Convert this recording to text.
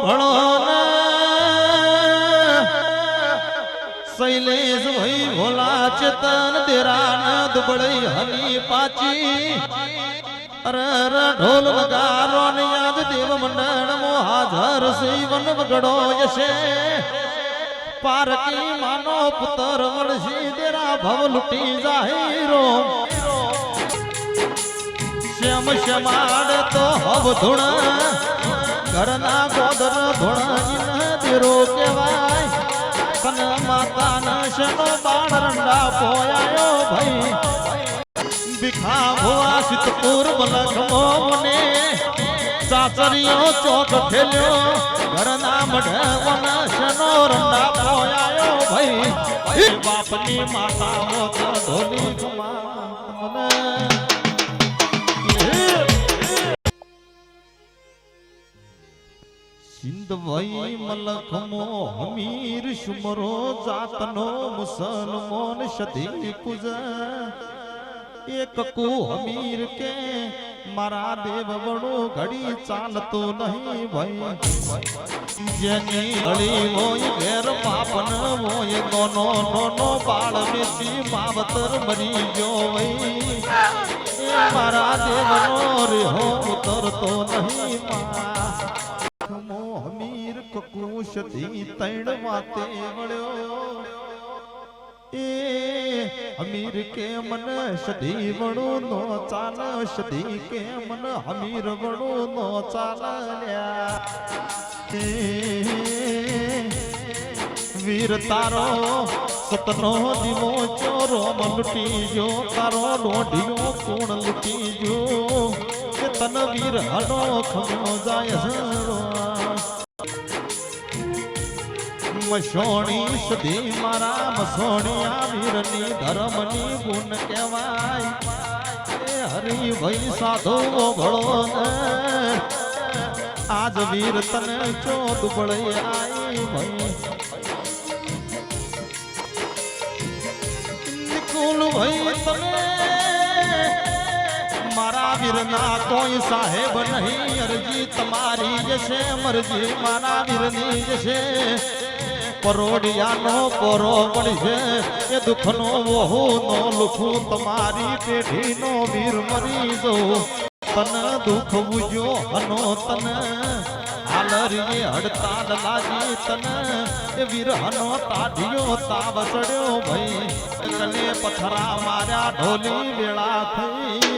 ભણો शैलेश भाई भोला चेतन तेरा दुबड़ई हनी पाची अरे ढोल बगारो याद देव मंडन मोहाजर सीवन बगड़ो यशे पारकी मानो पुत्र मणसी तेरा भव लुटी जाहिरो श्याम श्यामाड़ तो हव धुण घरना गोदर धुण इन तेरो केवाय कन माता न शनो बाण रंडा पोयायो भाई बिखा हुआ सितपुर मलखमो ने चाचरियो चौक ठेल्यो घरना मढवन शनो रंडा पोयायो भाई बापनी माता मोत धोली घुमा सिंध भाई मलखमो हमीर शुमरो जातनो मुसलमान शदी कुज एक को हमीर के मारा देव बड़ो घड़ी चालतो नहीं भाई जनी घड़ी मोय घेर पापन मोय दोनो दोनो बाल बेसी मावतर मरी जो वही मारा देव रे हो उतर तो नहीं मा हमीर ककूश दी तैण माते वड़ो ए हमीर के मन शदी वड़ो नो चाल शदी के मन हमीर वड़ो नो चाल वीर तारो सतनो दिवो चोरो लुटी जो तारो लोडियो कोण लुटी जो तन वीर हनो खमो जाय मसोणी सदी मारा मसोणिया वीरनी धर्मनी गुण कहवाय हरि भाई साधो भड़ो आज वीर तन चो दुबड़े आई भाई निकुल भाई तने मारा वीरना कोई साहेब नहीं अर्जी तुम्हारी जैसे मर्जी मारा वीरनी जैसे परोड़िया नो परो पड़ी है ये दुख नो वो नो लुखू तुम्हारी पेढ़ी नो वीर मरी दो तन दुख बुझो हनो तन हालर ये हड़ताल लागी तन ये वीर हनो ताढ़ियो ताव चढ़ो भाई कने पथरा मारा ढोली वेला थई